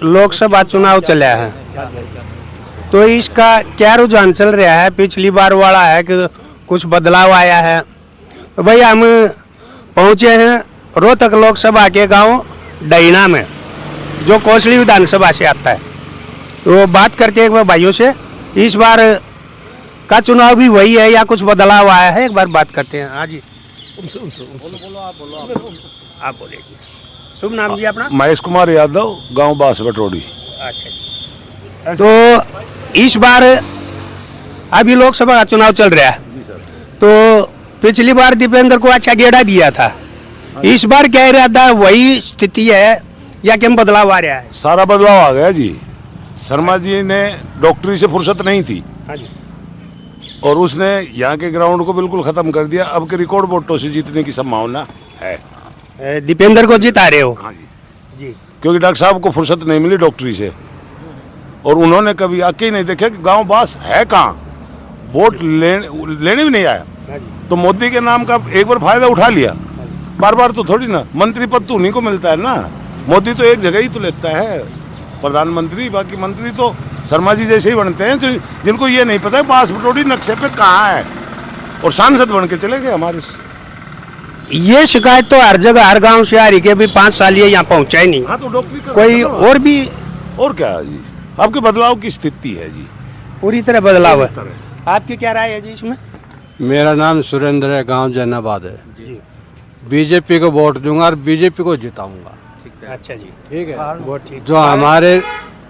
लोकसभा चुनाव चला है, तो इसका क्या रुझान चल रहा है? पिछली बार वाला है कि कुछ बदलाव आया है? तो भाई हम पहुंचे हैं रोहतक लोकसभा के गांव डैना में, जो कोसली विधानसभा से आता है। तो बात करते हैं एक बार भाइयों से, इस बार का चुनाव भी वही है या कुछ बदलाव आया है? एक बार बात करते हैं। हाँ जी, आप बोलिए जी। शुभ नाम जी अपना? महेश कुमार यादव, गांव बास बटोड़ी। अच्छा जी। तो इस बार अभी लोकसभा का चुनाव चल रहा है, तो पिछली बार दीपेंद्र को अच्छा गेड़ा दिया था, इस बार क्या इरादा? वही स्थिति है या क्या बदलाव आ रहा है? सारा बदलाव आ गया जी। शर्मा जी ने डॉक्टरी से फुर्सत नहीं थी। हाँ जी। और उसने यहाँ के ग्राउंड को बिल्कुल खत्म कर दिया। अब के रिकॉर्ड वोटों से जीतने की संभावना है। दीपेंद्र को जिता रहे हो? हाँ जी जी। क्योंकि डॉक्टर साहब को फुर्सत नहीं मिली डॉक्टरी से, और उन्होंने कभी आके ही नहीं देखा कि गांव बास है कहाँ, वोट लेने भी नहीं आया। तो मोदी के नाम का एक बार फायदा उठा लिया, बार बार तो थोड़ी ना। मंत्री पद तो उन्हीं को मिलता है ना, मोदी तो एक जगह ही तो लेता है प्रधानमंत्री, बाकी मंत्री तो शर्मा जी जैसे ही बनते हैं, तो जिनको ये नहीं पता है बास बटोड़ी नक्शे पे कहाँ है, और सांसद बन के चले गए हमारे से। ये शिकायत तो हर जगह हर गांव से आ रही है, 5 साल ये यहाँ पहुंचा ही नहीं। हाँ तो डॉक्टरी कोई और भी और क्या है जी, आपके बदलाव की स्थिति है जी, पूरी तरह बदलाव है। आपकी क्या राय है जी इसमें? मेरा नाम सुरेंद्र है, गांव जैनाबाद है। बीजेपी को वोट दूंगा और बीजेपी को जिताऊंगा। अच्छा जी, ठीक है। वो ठीक। जो हमारे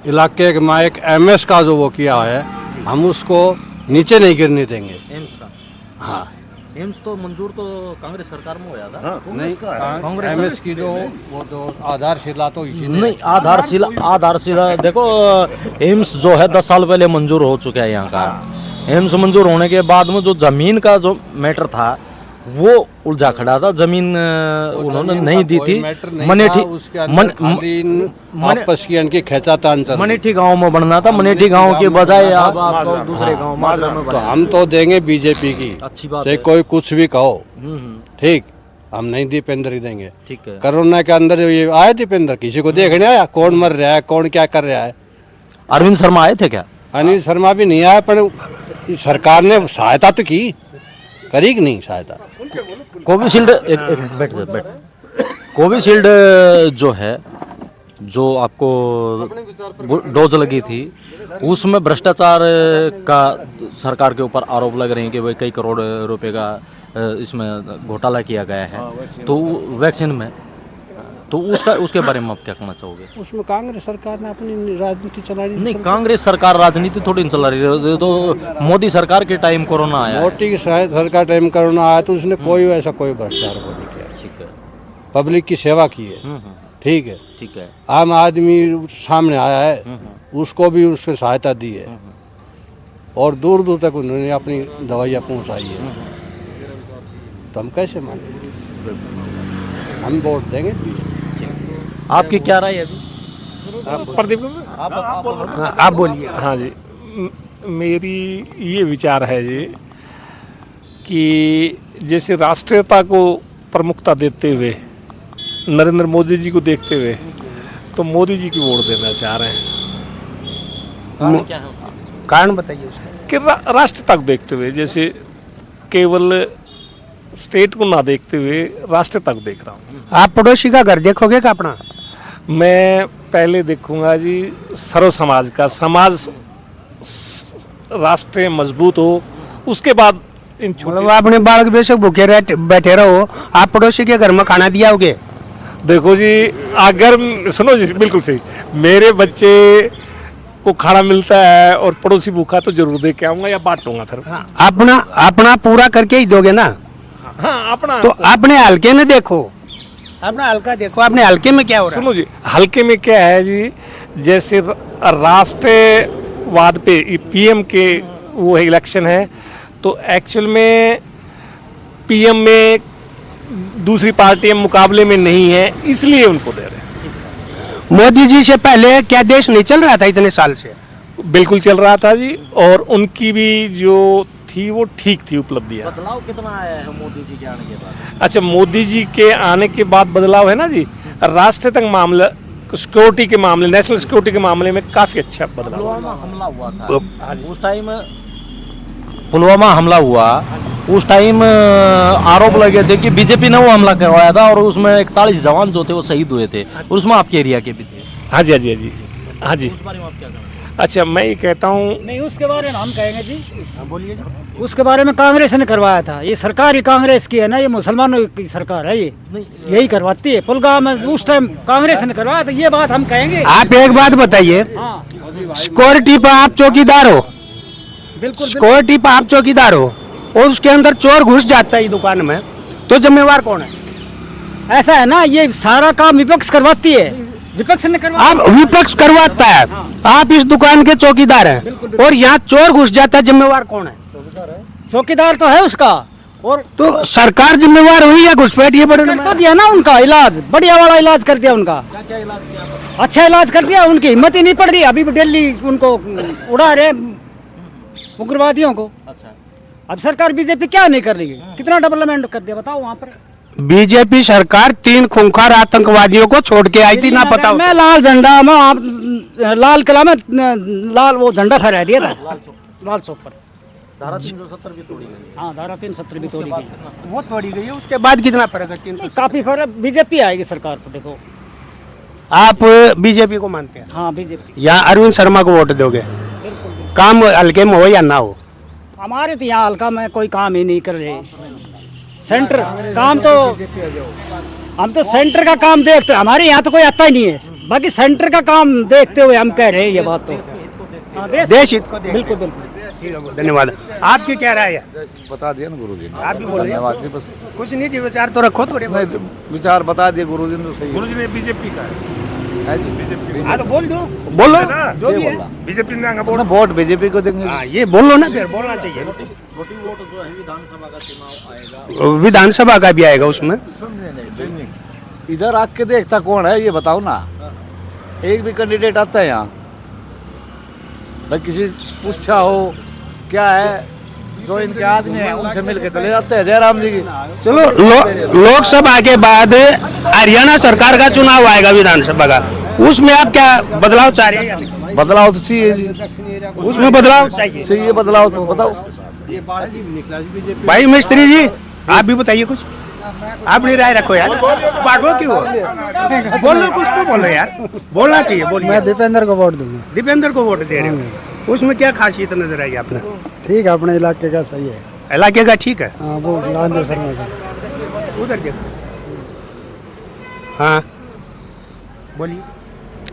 इलाके में एक एमएस का जो वो किया है, हम उसको नीचे नहीं गिरने देंगे। एम्स का? हाँ, एम्स तो मंजूर तो कांग्रेस सरकार में होया था। हाँ, नहीं, कांग्रेस एमएस की जो वो तो आधारशिला तो इसी ने नहीं, आधारशिला देखो, एम्स जो है 10 साल पहले मंजूर हो चुका है यहाँ का। एम्स मंजूर होने के बाद में जो जमीन का जो मैटर था वो उलझा खड़ा था। जमीन उन्होंने नहीं दी थी। आपस की इनकी खेचातान चल रही। मनेठी गांव में बनना था, मनेठी गांव के बजाय आप आपको दूसरे गांव माजरा में तो हम तो देंगे बीजेपी की। अच्छी बात चाहे है। कोई कुछ भी कहो, ठीक, हम नहीं दीपेंद्र ही देंगे। ठीक है। कोरोना के अंदर ये आया दीपेंद्र, किसी को देखने आया? कौन मर रहा है, कौन क्या कर रहा है? अरविंद शर्मा आए थे क्या? अनिल शर्मा भी नहीं आया, पर सरकार ने सहायता तो की, करी कि नहीं सहायता? कोविशील्ड बैठ। कोविशील्ड जो है, जो आपको डोज लगी थी, उसमें भ्रष्टाचार का सरकार के ऊपर आरोप लग रहे हैं कि भाई कई करोड़ रुपए का इसमें घोटाला किया गया है। तो वैक्सीन में तो उसके बारे में आप क्या कहना चाहोगे? उसमें कांग्रेस सरकार ने अपनी राजनीति चला रही। नहीं, कांग्रेस सरकार राजनीति थोड़ी नहीं चला रही है। तो मोदी सरकार के टाइम कोरोना आया है। मोदी की सरकार टाइम कोरोना आया तो उसने कोई ऐसा कोई भ्रष्टाचार को नहीं किया। ठीक है। पब्लिक की सेवा की है। ठीक है। ठीक है। आम आदमी सामने आया है, उसको भी उससे सहायता दी है, और दूर दूर तक उन्होंने अपनी दवाइयाँ पहुँचाई है। तो हम कैसे माने? हम वोट देंगे। आपकी क्या राय है अभी? प्रदीप, आप बोलिए। हाँ जी, मेरी ये विचार है जी कि जैसे राष्ट्रीयता को प्रमुखता देते हुए, नरेंद्र मोदी जी को देखते हुए, तो मोदी जी की वोट देना चाह रहे हैं। क्या है उसका? कारण बताइए उसका। कि राष्ट्रीयता को देखते हुए, जैसे केवल स्टेट को ना देखते हुए राष्ट्रीयता को देख रहा हूँ। आप पड़ोसी का घर देखोगे का अपना? मैं पहले देखूंगा जी सर्व समाज का, समाज राष्ट्र मजबूत हो, उसके बाद इन मतलब आपने बालक बेशक भूखे बैठे रहो, आप पड़ोसी के घर में खाना दिया होगे? देखो जी, अगर सुनो जी, बिल्कुल सही, मेरे बच्चे को खाना मिलता है और पड़ोसी भूखा, तो जरूर दे के आऊंगा या बांटूंगा फिर। अपना पूरा करके ही दोगे ना? हाँ, अपना तो अपने हल्के में देखो, अपना हल्का देखो, अपने हल्के में क्या हो रहा है? सुनो जी, हल्के में क्या है जी, जैसे राष्ट्रवाद पे पीएम के वो इलेक्शन है, तो एक्चुअल में पीएम में दूसरी पार्टियां मुकाबले में नहीं है, इसलिए उनको दे रहे हैं। मोदी जी से पहले क्या देश नहीं चल रहा था इतने साल से? बिल्कुल चल रहा था जी, और उनकी भी जो थी वो ठीक थी उपलब्धियां। बदलाव कितना आया है मोदी जी के आने के बाद? अच्छा, मोदी जी के आने के बाद बदलाव है ना जी, राष्ट्र तक मामला सिक्योरिटी के मामले, नेशनल सिक्योरिटी के मामले में काफ़ी अच्छा बदलाव। पुलवामा हमला हुआ था उस टाइम, पुलवामा हमला हुआ उस टाइम आरोप लगे थे कि बीजेपी ने वो हमला करवाया था और उसमें 41 जवान जो थे वो शहीद हुए थे, और उसमें आपके एरिया के भी थे। हाँ जी, हाँ जी, हाँ जी, हाँ जी। उस बारे में आप क्या कहेंगे? अच्छा, मैं ये कहता हूँ, नहीं, उसके बारे में हम कहेंगे जी, बोलिए जी। उसके बारे में कांग्रेस ने करवाया था, ये सरकार ही कांग्रेस की है ना, ये मुसलमानों की सरकार है, ये यही करवाती है। पुलवामा में उस टाइम कांग्रेस ने करवाया था, ये बात हम कहेंगे। आप एक बात बताइए, हाँ, सिक्योरिटी पर आप चौकीदार हो, बिल्कुल। सिक्योरिटी पर आप चौकीदार हो और उसके अंदर चोर घुस जाता है दुकान में, तो जिम्मेवार कौन है? ऐसा है ना, ये सारा काम विपक्ष करवाती है, विपक्ष ने करवाया। आप विपक्ष करवाता है, आप इस दुकान के चौकीदार हैं और यहाँ चोर घुस जाता है, जिम्मेवार कौन है? चौकीदार तो है उसका, और तो सरकार जिम्मेवार हुई या घुसपैठ? ये बड़े कर दिया ना उनका इलाज, बढ़िया वाला इलाज कर दिया उनका, अच्छा इलाज कर दिया, उनकी हिम्मत ही नहीं पड़ रही, अभी भी दिल्ली उनको उड़ा रहे उग्रवादियों को। अच्छा, अब सरकार बीजेपी क्या नहीं कर रही है, कितना डेवलपमेंट कर दिया बताओ वहाँ पर। बीजेपी सरकार 3 खूंखार आतंकवादियों को छोड़ के आई थी, ना पता हो? मैं लाल झंडा में आप लाल किला में लाल वो झंडा फहरा दिया था लाल चौक पर। धारा 370 भी तोड़ी गई। हाँ, धारा 370 भी तोड़ी गई, वो तोड़ी गई है, उसके बाद कितना फर्क है? 300? काफी फर्क। बीजेपी आएगी सरकार तो देखो। आप बीजेपी को मानते हैं? हाँ, बीजेपी। या अरविंद शर्मा को वोट दोगे? काम हल्के में हो या ना हो? हमारे तो यहाँ हल्का में कोई काम ही नहीं कर रहे, सेंटर काम तो हम तो सेंटर का काम देखते, हमारे यहाँ तो कोई आता ही नहीं है, बाकी सेंटर का काम देखते हुए हम कह रहे हैं ये बात तो। हाँ, देश हित को बिल्कुल बिल्कुल। धन्यवाद। आपकी क्या राय है? बता दिया ना गुरुजी ने। आप भी बोलिए। धन्यवाद जी, बस कुछ नहीं जी, विचार तो रखो थोड़े। नहीं, विचार बता दिए गुरुजी ने, तो सही गुरुजी ने बीजेपी का है जी। बीजेपी हाँ तो बोल दो, बोलो जो भी है। बीजेपी ने वोट बीजेपी को देंगे। हाँ, ये बोल लो ना, फिर बोलना चाहिए। छोटी वोट जो है विधानसभा का चुनाव आएगा, विधानसभा का भी आएगा, उसमें समझे नहीं, इधर आके देखता कौन है ये बताओ ना। एक भी कैंडिडेट आता है यहाँ, भाई किसी पूछा हो क्या है, जो इनके आदमी है उनसे मिल के चले जाते हैं जयराम जी की। चलो लोकसभा के बाद हरियाणा सरकार का चुनाव आएगा, विधानसभा का, उसमें आप क्या बदलाव चाह रहे हैं या नहीं? बदलाव तो चाहिए जी, उसमें बदलाव चाहिए। बदलाव तो बताओ। भाई मिस्त्री जी, आप भी बताइए कुछ, अपनी राय रखो यार, भागो क्यों? बोलो, कुछ तो बोलो यार, बोलना चाहिए, बोलिए। मैं दीपेंद्र को वोट दूंगा। दीपेंद्र को वोट दे रहे हो, उसमें क्या खासियत नजर आई आपने? ठीक है, अपने इलाके का सही है। इलाके का ठीक है, हाँ, वो राजेंद्र शर्मा से। उधर देखो। हाँ बोलिए।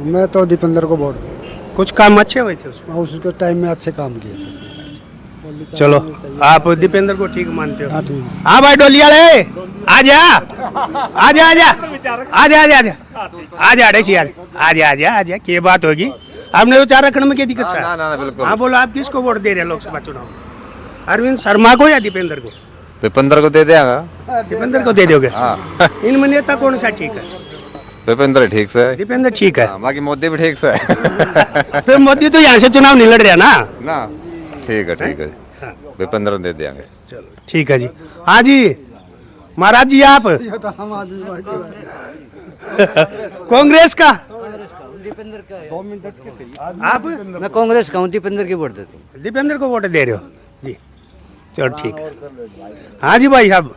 मैं तो दीपेंद्र को वोट कुछ काम अच्छे हुए थे उसमें? उसके टाइम में अच्छे काम किए थे। चलो, आप दीपेंद्र को ठीक मानते हो? हाँ, ठीक है। हाँ भाई डोलिया रे, आजा आजा आजा आजा आजा आजा आजा ऋषि, आजा आजा आजा, क्या बात होगी? आपने विचार रखने में क्या दिक्कत है? ना बिल्कुल। हाँ बोलो, आप किसको वोट दे रहे हैं लोकसभा चुनाव में? अरविंद शर्मा को या दीपेंद्र को? विपेंद्र को दे देगा। दीपेंद्र को दे दोगे? हाँ। इनमें नेता कौन सा ठीक है? विपेंद्र ठीक से है। दीपेंद्र ठीक है। हाँ, बाकी मोदी भी ठीक से है। फिर मोदी तो यहाँ से चुनाव नहीं लड़ रहा ना। ना ठीक है विपेंद्र दे देंगे। चलो ठीक है जी। हाँ जी महाराज जी, आप कांग्रेस का? आप? मैं कांग्रेस का हूँ, दीपेंद्र की वोट देता हूँ। दीपेंद्र को वोट दे रहे हो जी? चलो ठीक है। हाँ जी भाई साहब,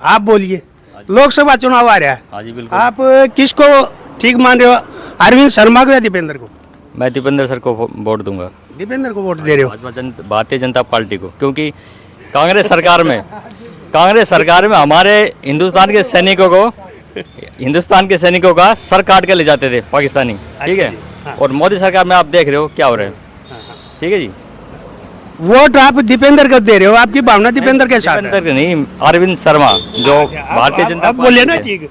आप बोलिए। लोकसभा चुनाव आ रहा है, हाँ जी बिल्कुल। आप किसको ठीक मान रहे हो, अरविंद शर्मा को या दीपेंद्र को? मैं दीपेंद्र सर को वोट दूंगा। दीपेंद्र को वोट दे रहे हो? भारतीय जनता पार्टी को, क्योंकि कांग्रेस सरकार में हमारे हिंदुस्तान के सैनिकों का सर काट के ले जाते थे पाकिस्तानी, ठीक है। और मोदी सरकार में आप देख रहे हो क्या हो रहा है, ठीक है जी। वोट आप दीपेंद्र को दे रहे हो, आपकी भावना दीपेंद्र के साथ है? दीपेंद्र के नहीं, अरविंद शर्मा जो भारतीय जनता अब बोले ना, ठीक है,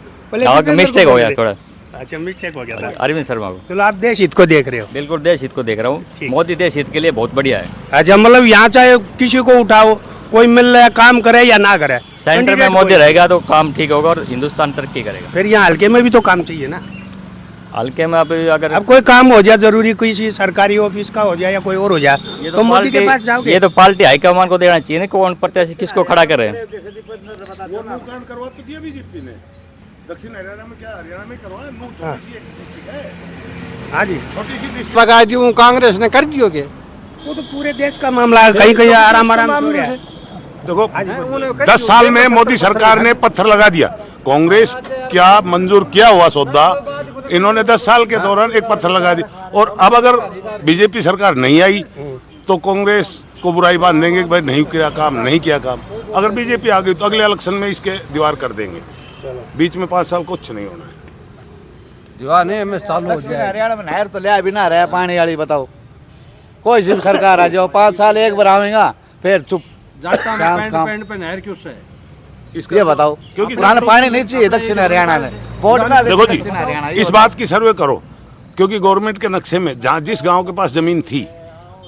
मिस्टेक हो गया थोड़ा। अच्छा, मिस्टेक हो गया था। अरविंद शर्मा को। चलो, आप देश हित को देख रहे हो? बिल्कुल देश हित को देख रहा हूँ। मोदी देश हित के लिए बहुत बढ़िया है। अच्छा, मतलब यहाँ चाहे किसी को उठाओ, कोई मिल रहा है, काम करे या ना करे, सेंटर में मोदी रहेगा तो काम ठीक होगा और हिंदुस्तान तरक्की करेगा। फिर यहाँ हल्के में भी तो काम चाहिए ना। हल्के में अगर अब कोई काम हो जाए जरूरी, किसी सरकारी ऑफिस का हो जाए या कोई और हो जाए, तो मोदी के पास जाओगे? ये तो पार्टी हाईकमान को देना चाहिए ना, कौन प्रत्याशी किसको खड़ा करे। दक्षिण हरियाणा में क्या, हरियाणा में करवाया, छोटी सी एक डिस्ट्रिक्ट है, हाँ जी, छोटी सी डिस्ट्रिक्ट। लगा दी हूँ कांग्रेस ने कर दियो के वो तो पूरे देश का मामला है, कहीं कहीं आराम आराम से हो रहा है। देखो 10 साल में मोदी सरकार ने पत्थर लगा दिया, कांग्रेस क्या मंजूर किया हुआ सौदा इन्होंने 10 साल के दौरान एक पत्थर लगा दिया। और अब अगर बीजेपी सरकार नहीं आई तो कांग्रेस को बुराई बांध देंगे कि भाई नहीं किया काम, नहीं किया काम। अगर बीजेपी आ गई तो अगले इलेक्शन में इसके दीवार कर देंगे, बीच में 5 साल कुछ नहीं होना है। दीवार नहीं हमें चालू हो दक्षिण जाए। हरियाणा में नहर तो लिया भी ना रहा पानी वाली, बताओ कोई सी भी सरकार आ जाओ 5 साल एक बार आवेगा फिर चुप। जाता शांत में काम। पैंट पे नहर क्यों से? ये बताओ क्योंकि पुराना पानी नहीं चाहिए दक्षिण हरियाणा में, वोट ना दे देखो जी, दक्षिण हरियाणा। इस बात की सर्वे करो, क्योंकि गवर्नमेंट के नक्शे में जहाँ जिस गांव के पास जमीन थी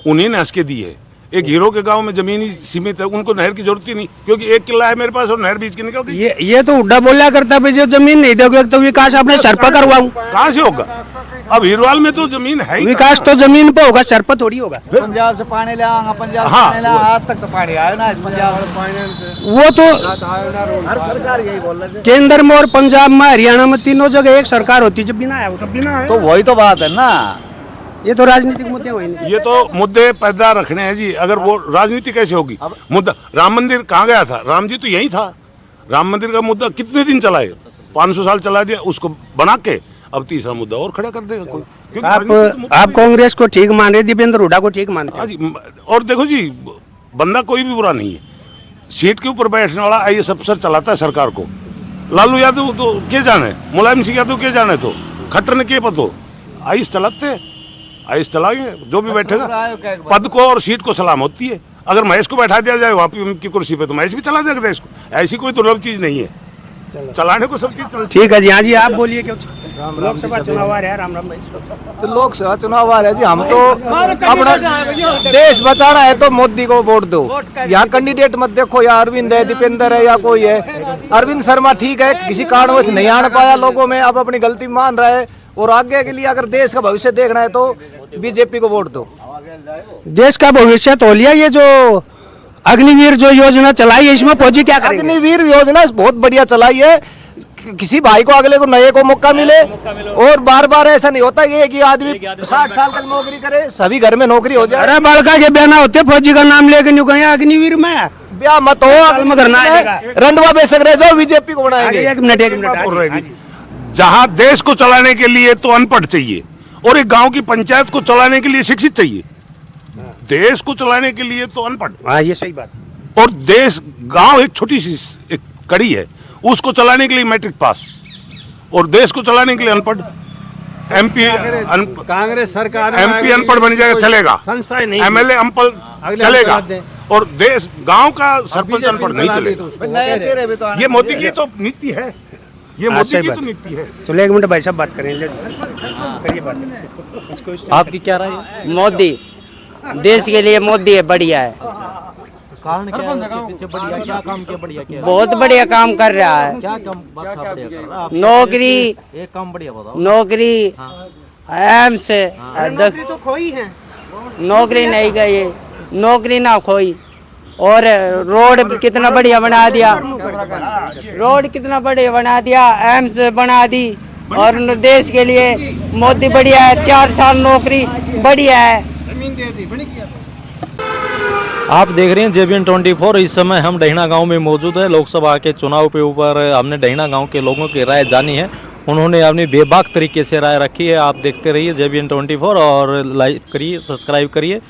उन्हीं ने हंस के दी है। एक हीरो के गांव में जमीन ही सीमित है, उनको नहर की जरूरत ही नहीं, क्योंकि 1 किला है मेरे पास और नहर बीच की निकल गई। ये तो उड्डा बोला करता है, जो जमीन नहीं दोगे तो विकास अपने सर पर करवाऊं। कहाँ से होगा? अब हिरवाल में तो जमीन है ही विकास तो जमीन पे होगा, सर पर थोड़ी होगा। पंजाब से पानी ले आऊंगा, पंजाब से हाँ, पानी ले आऊंगा, आज तक तो पानी आया ना इस पंजाब में। वो तो हर सरकार यही बोल रही है। केंद्र में और पंजाब में, हरियाणा में, तीनों जगह एक सरकार होती, जब भी ना आया वो तब भी ना आया। तो वही तो बात है ना, ये तो राजनीतिक मुद्दे हुए नहीं। ये तो मुद्दे पैदा रखने हैं जी। अगर वो राजनीति कैसे होगी? मुद्दा राम मंदिर कहाँ गया था? राम जी तो यही था। राम मंदिर का मुद्दा कितने दिन चलाए? 500 साल चला दिया उसको बना के, अब तीसरा मुद्दा और खड़ा कर देगा कोई। क्योंकि राजनीति तो मुद्दा आप कांग्रेस को ठीक मान रहे, दीपेंद्र हुड्डा को ठीक मानते हाँ जी। और देखो जी, बंदा कोई भी बुरा नहीं है, सीट के ऊपर बैठने वाला आईएएस अफसर चलाता है सरकार को। लालू यादव तो क्या जाने, मुलायम सिंह यादव क्या जाने, तो खट्टर ने क्या पतो, आईएएस चलाते हैं, आईएएस चलाएंगे जो भी बैठेगा। पद को और सीट को सलाम होती है। अगर महेश को बैठा दिया जाए वहाँ की कुर्सी पे तो महेश भी चला देगा देश को। ऐसी कोई दुर्लभ चीज नहीं है, चलाने को सब चीज चलती। ठीक है जी। हाँ जी, आप बोलिए क्यों? लोकसभा चुनाव आ रहा है। राम राम भाई। तो लोकसभा चुनाव आ रहा है जी, हम तो अपना देश बचाना है तो मोदी को वोट दो। यहाँ कैंडिडेट मत देखो, या अरविंद है, दीपेंद्र है, या कोई है। अरविंद शर्मा ठीक है, किसी कारणवश नहीं आने पाया लोगों में, अब अपनी गलती मान रहा है। और आगे के लिए अगर देश का भविष्य देखना है तो बीजेपी को वोट दो। देश का भविष्य तो लिया। ये जो अग्निवीर जो योजना चलाई है, इसमें फौजी क्या करेंगे? अग्निवीर योजना बहुत बढ़िया चलाई है, किसी भाई को अगले को नए को मौका मिले। और बार बार ऐसा नहीं होता ये कि आदमी 60 साल तक नौकरी करे, सभी घर में नौकरी हो जाए। अरे बड़का के बयाना होते फौजी का नाम लेके न्यू कहीं अग्निवीर में ब्याह मत हो, रंधवा बेचक रह जाओ, बीजेपी को बनाएंगे। एक मिनट और रहेगी। जहाँ देश को चलाने के लिए तो अनपढ़ चाहिए, और एक गांव की पंचायत को चलाने के लिए शिक्षित चाहिए। देश को चलाने के लिए तो अनपढ़। हाँ, ये सही बात। और देश, गांव एक छोटी सी एक कड़ी है, उसको चलाने के लिए मैट्रिक पास, और देश को चलाने के लिए अनपढ़। एमपी कांग्रेस सरकार एमपी अनपढ़ बन जाएगा, चलेगा। एमएलए अनपढ़ चलेगा, और देश गांव का सरपंच अनपढ़ नहीं चलेगा। नए चेहरे भी तो आने ये मोदी की तो नीति है, ये हाँ, मोदी सही की बात तो नीति है। चलो एक मिनट भाई साहब बात करें, करिए बात। आपकी क्या राय है? मोदी देश के लिए मोदी है, बढ़िया है। कारण क्या है उसके पीछे? बढ़िया क्या काम किया? बढ़िया क्या? बहुत बढ़िया काम कर रहा है। क्या काम बढ़िया कर रहा है? नौकरी, एक काम बढ़िया बताओ। नौकरी एम्स नौकरी तो खोई है, नौकरी नहीं गई, नौकरी ना खोई। और रोड कितना बढ़िया बना दिया, रोड कितना बढ़िया बना दिया, एम्स बना दी। और देश के लिए मोदी बढ़िया है, 4 साल नौकरी बढ़िया है। आप देख रहे हैं JBN 24। इस समय हम डहीना गांव में मौजूद है। लोकसभा के चुनाव के ऊपर हमने डहीना गांव के लोगों की राय जानी है। उन्होंने अपनी बेबाक तरीके से राय रखी है। आप देखते रहिए JBN 24 और लाइक करिए, सब्सक्राइब करिए।